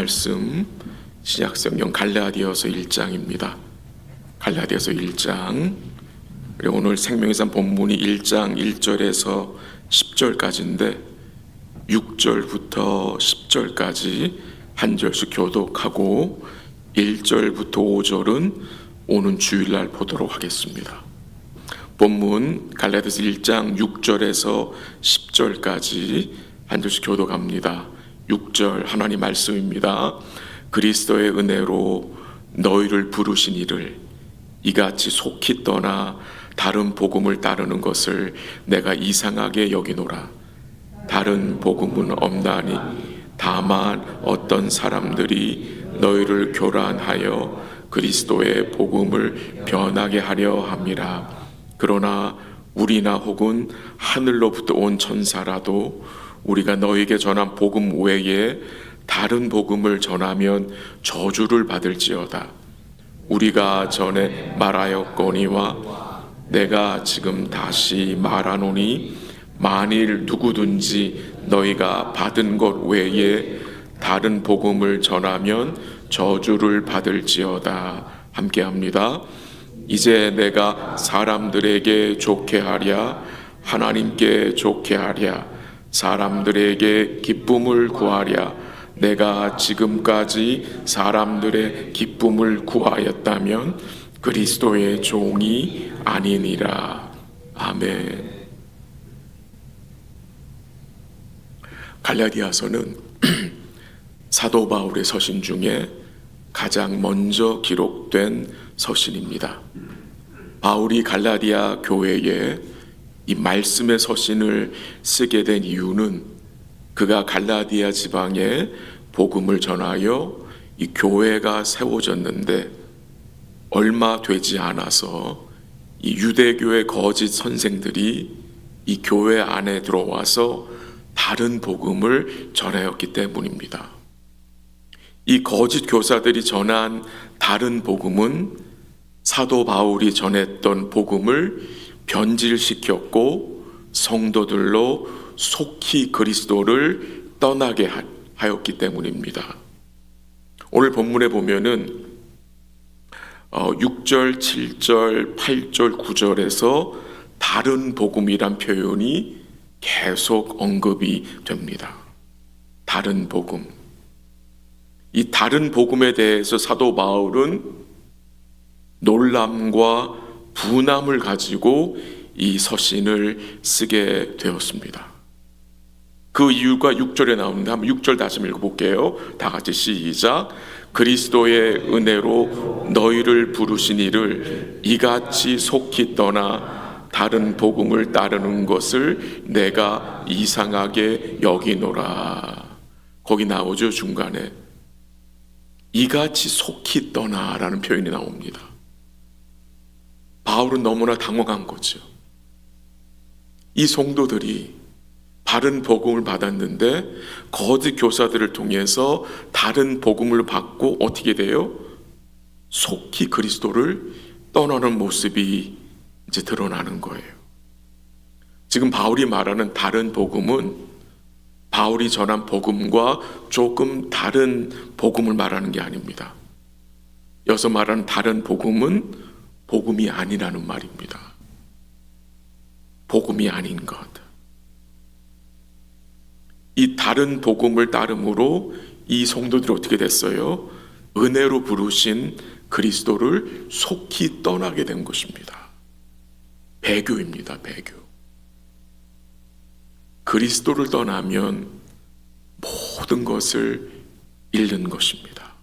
말씀 신약성경 갈라디아서 1장입니다. 갈라디아서 1장. 그리고 오늘 생명의산 본문이 1장 1절에서 10절까지인데 6절부터 10절까지 한 절씩 교독하고 1절부터 5절은 오는 주일날 보도록 하겠습니다. 본문 갈라디아서 1장 6절에서 10절까지 한 절씩 교독합니다. 6절 하나님 말씀입니다. 그리스도의 은혜로 너희를 부르신 이를 이같이 속히 떠나 다른 복음을 따르는 것을 내가 이상하게 여기노라. 다른 복음은 없나니 다만 어떤 사람들이 너희를 교란하여 그리스도의 복음을 변하게 하려 함이라. 그러나 우리나 혹은 하늘로부터 온 천사라도 우리가 너희에게 전한 복음 외에 다른 복음을 전하면 저주를 받을지어다. 우리가 전에 말하였거니와 내가 지금 다시 말하노니 만일 누구든지 너희가 받은 것 외에 다른 복음을 전하면 저주를 받을지어다. 함께합니다. 이제 내가 사람들에게 좋게 하랴 하나님께 좋게 하랴 사람들에게 기쁨을 구하랴 내가 지금까지 사람들의 기쁨을 구하였다면 그리스도의 종이 아니니라. 아멘. 갈라디아서는 사도 바울의 서신 중에 가장 먼저 기록된 서신입니다. 바울이 갈라디아 교회에 이 말씀의 서신을 쓰게 된 이유는 그가 갈라디아 지방에 복음을 전하여 이 교회가 세워졌는데 얼마 되지 않아서 이 유대교의 거짓 선생들이 이 교회 안에 들어와서 다른 복음을 전하였기 때문입니다. 이 거짓 교사들이 전한 다른 복음은 사도 바울이 전했던 복음을 변질시켰고 성도들로 속히 그리스도를 떠나게 하였기 때문입니다. 오늘 본문에 보면은 6절, 7절, 8절, 9절에서 다른 복음이란 표현이 계속 언급이 됩니다. 다른 복음. 이 다른 복음에 대해서 사도 바울은 놀람과 분함을 가지고 이 서신을 쓰게 되었습니다. 그 이유가 6절에 나오는데 한번 6절 다시 읽어볼게요. 다 같이 시작. 그리스도의 은혜로 너희를 부르신 이를 이같이 속히 떠나 다른 복음을 따르는 것을 내가 이상하게 여기노라. 거기 나오죠, 중간에. 이같이 속히 떠나라는 표현이 나옵니다. 바울은 너무나 당황한 거죠. 이 성도들이 바른 복음을 받았는데 거짓 교사들을 통해서 다른 복음을 받고 어떻게 돼요? 속히 그리스도를 떠나는 모습이 이제 드러나는 거예요. 지금 바울이 말하는 다른 복음은 바울이 전한 복음과 조금 다른 복음을 말하는 게 아닙니다. 여기서 말하는 다른 복음은 복음이 아니라는 말입니다. 복음이 아닌 것. 이 다른 복음을 따름으로 이 성도들이 어떻게 됐어요? 은혜로 부르신 그리스도를 속히 떠나게 된 것입니다. 배교입니다. 배교. 그리스도를 떠나면 모든 것을 잃는 것입니다.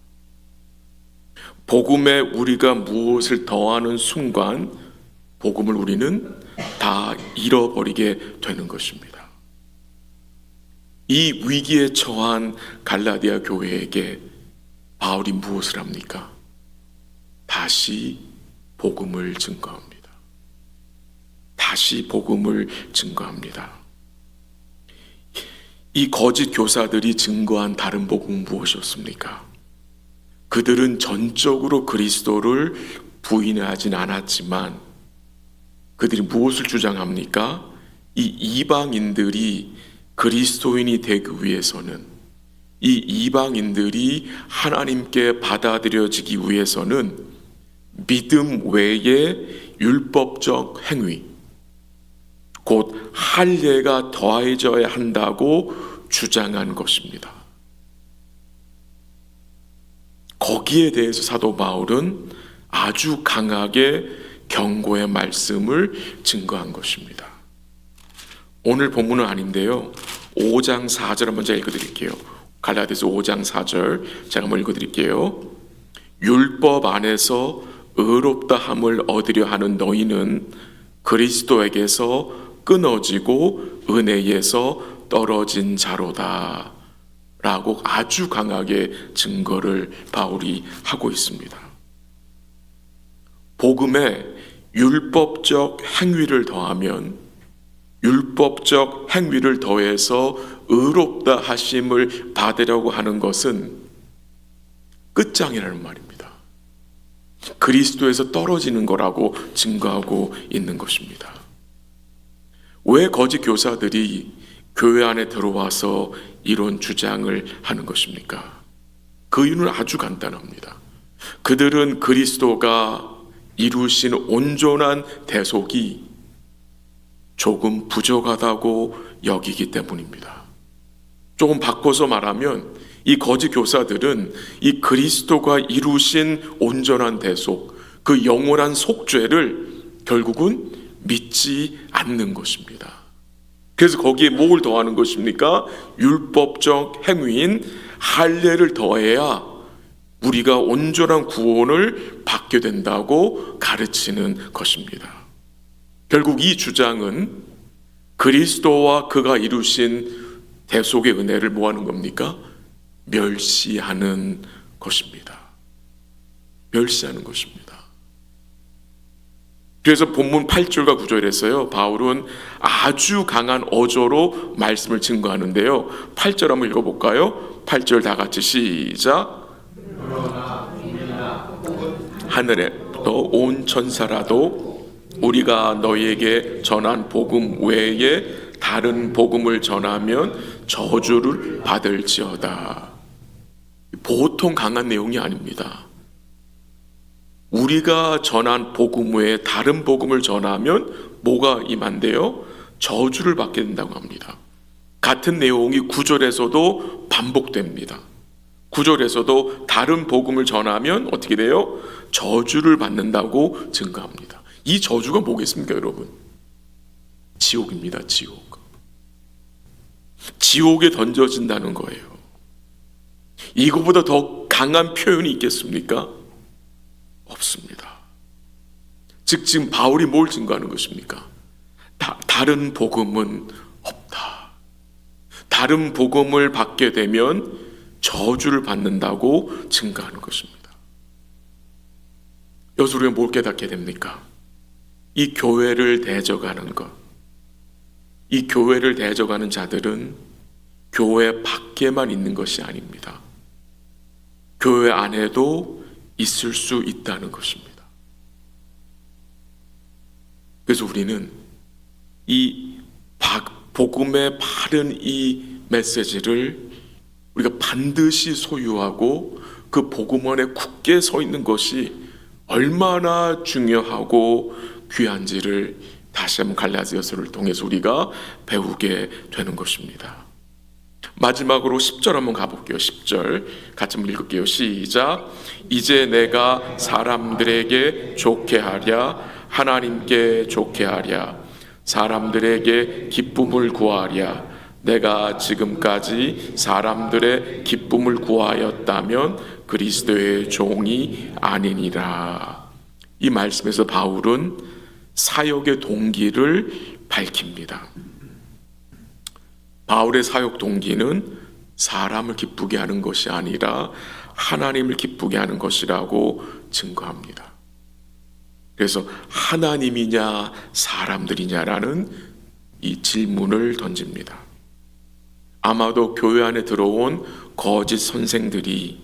복음에 우리가 무엇을 더하는 순간 복음을 우리는 다 잃어버리게 되는 것입니다. 이 위기에 처한 갈라디아 교회에게 바울이 무엇을 합니까? 다시 복음을 증거합니다. 다시 복음을 증거합니다. 이 거짓 교사들이 증거한 다른 복음은 무엇이었습니까? 그들은 전적으로 그리스도를 부인하진 않았지만 그들이 무엇을 주장합니까? 이 이방인들이 그리스도인이 되기 위해서는 이 이방인들이 하나님께 받아들여지기 위해서는 믿음 외의 율법적 행위, 곧 할례가 더해져야 한다고 주장한 것입니다. 거기에 대해서 사도 바울은 아주 강하게 경고의 말씀을 증거한 것입니다. 오늘 본문은 아닌데요, 5장 4절 한번 제가 읽어드릴게요. 갈라디아서 5장 4절 제가 한번 읽어드릴게요. 율법 안에서 의롭다 함을 얻으려 하는 너희는 그리스도에게서 끊어지고 은혜에서 떨어진 자로다 라고 아주 강하게 증거를 바울이 하고 있습니다. 복음에 율법적 행위를 더하면, 율법적 행위를 더해서 의롭다 하심을 받으려고 하는 것은 끝장이라는 말입니다. 그리스도에서 떨어지는 거라고 증거하고 있는 것입니다. 왜 거짓 교사들이 교회 안에 들어와서 이런 주장을 하는 것입니까? 그 이유는 아주 간단합니다. 그들은 그리스도가 이루신 온전한 대속이 조금 부족하다고 여기기 때문입니다. 조금 바꿔서 말하면 이 거짓 교사들은 이 그리스도가 이루신 온전한 대속, 그 영원한 속죄를 결국은 믿지 않는 것입니다. 그래서 거기에 뭘 더하는 것입니까? 율법적 행위인 할례를 더해야 우리가 온전한 구원을 받게 된다고 가르치는 것입니다. 결국 이 주장은 그리스도와 그가 이루신 대속의 은혜를 뭐 하는 겁니까? 멸시하는 것입니다. 멸시하는 것입니다. 그래서 본문 8절과 9절에서요, 바울은 아주 강한 어조로 말씀을 증거하는데요, 8절 한번 읽어볼까요? 8절 다 같이 시작. 하늘에부터 온 천사라도 우리가 너희에게 전한 복음 외에 다른 복음을 전하면 저주를 받을지어다. 보통 강한 내용이 아닙니다. 우리가 전한 복음 외에 다른 복음을 전하면 뭐가 임한대요? 저주를 받게 된다고 합니다. 같은 내용이 9절에서도 반복됩니다. 9절에서도 다른 복음을 전하면 어떻게 돼요? 저주를 받는다고 증거합니다. 이 저주가 뭐겠습니까, 여러분? 지옥입니다, 지옥. 지옥에 던져진다는 거예요. 이거보다 더 강한 표현이 있겠습니까? 없습니다. 즉 지금 바울이 뭘 증거하는 것입니까? 다른 복음은 없다. 다른 복음을 받게 되면 저주를 받는다고 증거하는 것입니다. 여기서 우리가 뭘 깨닫게 됩니까? 이 교회를 대적하는 것, 이 교회를 대적하는 자들은 교회 밖에만 있는 것이 아닙니다. 교회 안에도 있을 수 있다는 것입니다. 그래서 우리는 이 복음의 바른 이 메시지를 우리가 반드시 소유하고 그 복음 안에 굳게 서 있는 것이 얼마나 중요하고 귀한지를 다시 한번 갈라디아서를 통해서 우리가 배우게 되는 것입니다. 마지막으로 10절 한번 가볼게요. 10절 같이 한번 읽을게요. 시작. 이제 내가 사람들에게 좋게 하랴 하나님께 좋게 하랴 사람들에게 기쁨을 구하랴 내가 지금까지 사람들의 기쁨을 구하였다면 그리스도의 종이 아니니라. 이 말씀에서 바울은 사역의 동기를 밝힙니다. 바울의 사역 동기는 사람을 기쁘게 하는 것이 아니라 하나님을 기쁘게 하는 것이라고 증거합니다. 그래서 하나님이냐 사람들이냐라는 이 질문을 던집니다. 아마도 교회 안에 들어온 거짓 선생들이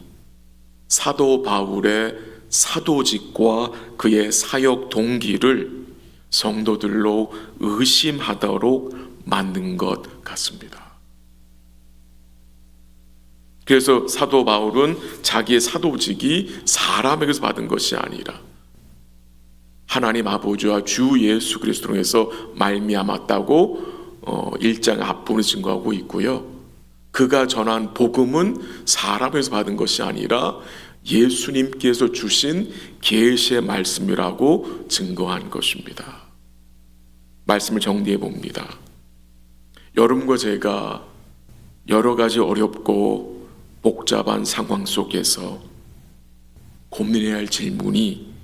사도 바울의 사도직과 그의 사역 동기를 성도들로 의심하도록 만든 것 같습니다. 그래서 사도 바울은 자기의 사도직이 사람에게서 받은 것이 아니라 하나님 아버지와 주 예수 그리스도로 통해서 말미암았다고 1장 앞부분을 증거하고 있고요. 그가 전한 복음은 사람에서 받은 것이 아니라 예수님께서 주신 계시의 말씀이라고 증거한 것입니다. 말씀을 정리해 봅니다. 여러분과 제가 여러 가지 어렵고 복잡한 상황 속에서 고민해야 할 질문이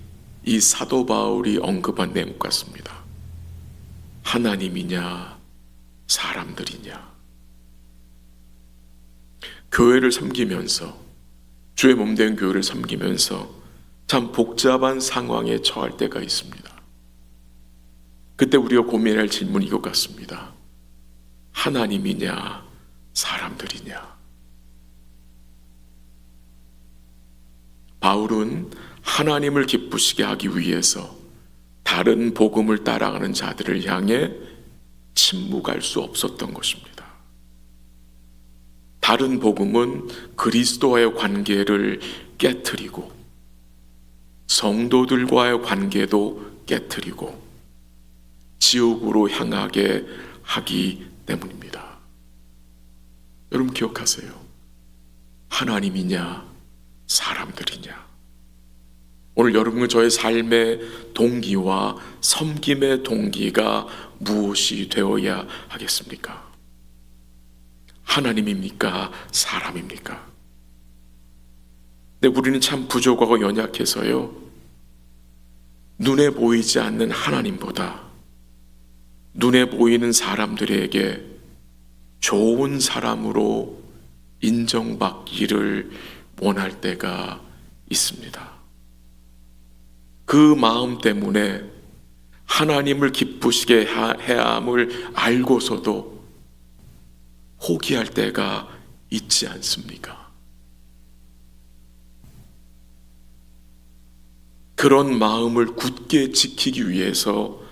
이 사도 바울이 언급한 내용 같습니다. 하나님이냐 사람들이냐. 교회를 섬기면서, 주의 몸된 교회를 섬기면서 참 복잡한 상황에 처할 때가 있습니다. 그때 우리가 고민해야 할 질문이 이것 같습니다. 하나님이냐 사람들이냐. 바울은 하나님을 기쁘시게 하기 위해서 다른 복음을 따라가는 자들을 향해 침묵할 수 없었던 것입니다. 다른 복음은 그리스도와의 관계를 깨트리고 성도들과의 관계도 깨트리고 지옥으로 향하게 하기 때문입니다. 여러분 기억하세요. 하나님이냐 사람들이냐. 오늘 여러분은 저의 삶의 동기와 섬김의 동기가 무엇이 되어야 하겠습니까? 하나님입니까? 사람입니까? 근데 우리는 참 부족하고 연약해서요, 눈에 보이지 않는 하나님보다 눈에 보이는 사람들에게 좋은 사람으로 인정받기를 원할 때가 있습니다. 그 마음 때문에 하나님을 기쁘시게 해야 함을 알고서도 포기할 때가 있지 않습니까? 그런 마음을 굳게 지키기 위해서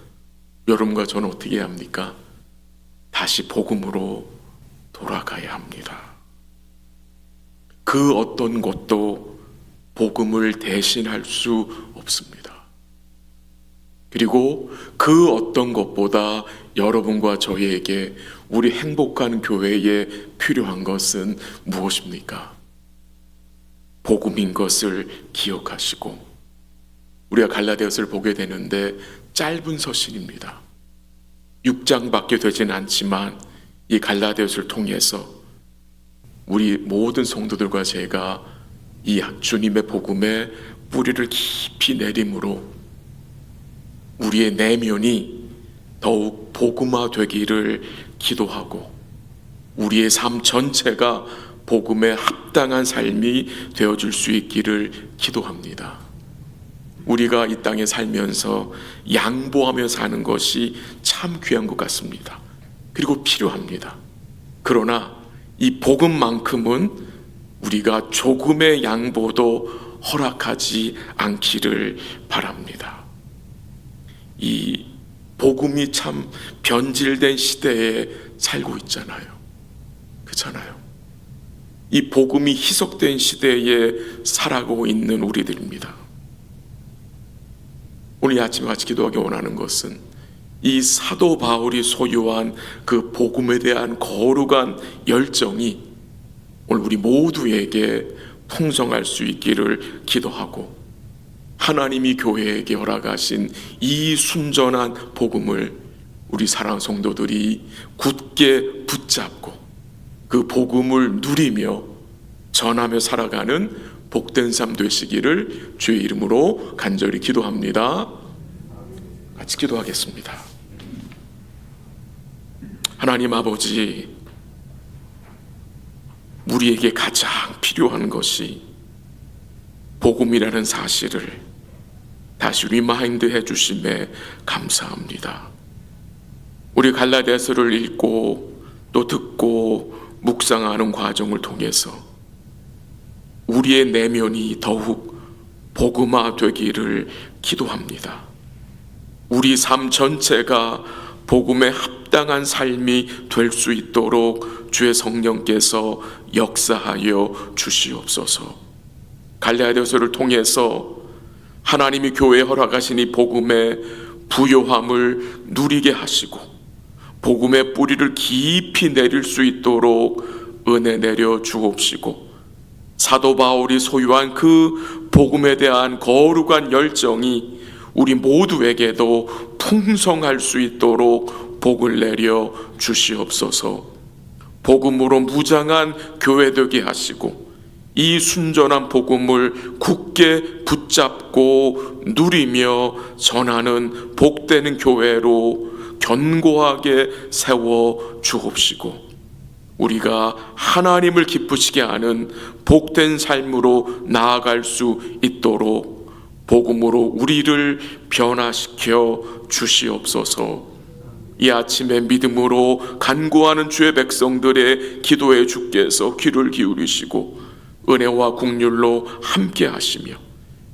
여러분과 저는 어떻게 해야 합니까? 다시 복음으로 돌아가야 합니다. 그 어떤 것도 복음을 대신할 수 없습니다. 그리고 그 어떤 것보다 여러분과 저희에게 우리 행복한 교회에 필요한 것은 무엇입니까? 복음인 것을 기억하시고, 우리가 갈라디아서를 보게 되는데 짧은 서신입니다. 6장밖에 되지는 않지만 이 갈라디아서를 통해서 우리 모든 성도들과 제가 이 주님의 복음에 뿌리를 깊이 내림으로 우리의 내면이 더욱 복음화되기를 기도하고 우리의 삶 전체가 복음에 합당한 삶이 되어줄 수 있기를 기도합니다. 우리가 이 땅에 살면서 양보하며 사는 것이 참 귀한 것 같습니다. 그리고 필요합니다. 그러나 이 복음만큼은 우리가 조금의 양보도 허락하지 않기를 바랍니다. 이 복음이 참 변질된 시대에 살고 있잖아요. 그렇잖아요. 이 복음이 희석된 시대에 살아가고 있는 우리들입니다. 오늘 아침에 같이 기도하기 원하는 것은 이 사도 바울이 소유한 그 복음에 대한 거룩한 열정이 오늘 우리 모두에게 풍성할 수 있기를 기도하고, 하나님이 교회에게 허락하신 이 순전한 복음을 우리 사랑하는 성도들이 굳게 붙잡고 그 복음을 누리며 전하며 살아가는 복된 삶 되시기를 주의 이름으로 간절히 기도합니다. 같이 기도하겠습니다. 하나님 아버지, 우리에게 가장 필요한 것이 복음이라는 사실을 다시 리마인드 해주심에 감사합니다. 우리 갈라디아서를 읽고 또 듣고 묵상하는 과정을 통해서 우리의 내면이 더욱 복음화되기를 기도합니다. 우리 삶 전체가 복음에 합당한 삶이 될 수 있도록 주의 성령께서 역사하여 주시옵소서. 갈라디아서를 통해서 하나님이 교회에 허락하신 이 복음의 부요함을 누리게 하시고 복음의 뿌리를 깊이 내릴 수 있도록 은혜 내려 주옵시고, 사도 바울이 소유한 그 복음에 대한 거룩한 열정이 우리 모두에게도 풍성할 수 있도록 복을 내려 주시옵소서. 복음으로 무장한 교회 되게 하시고 이 순전한 복음을 굳게 붙잡고 누리며 전하는 복되는 교회로 견고하게 세워 주옵시고, 우리가 하나님을 기쁘시게 하는 복된 삶으로 나아갈 수 있도록 복음으로 우리를 변화시켜 주시옵소서. 이 아침에 믿음으로 간구하는 주의 백성들의 기도에 주께서 귀를 기울이시고 은혜와 긍휼로 함께 하시며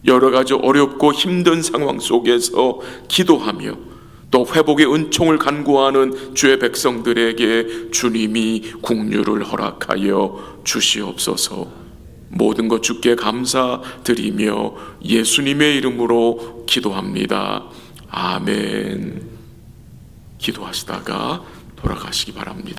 여러 가지 어렵고 힘든 상황 속에서 기도하며 또 회복의 은총을 간구하는 주의 백성들에게 주님이 긍휼을 허락하여 주시옵소서. 모든 것 주께 감사드리며 예수님의 이름으로 기도합니다. 아멘. 기도하시다가 돌아가시기 바랍니다.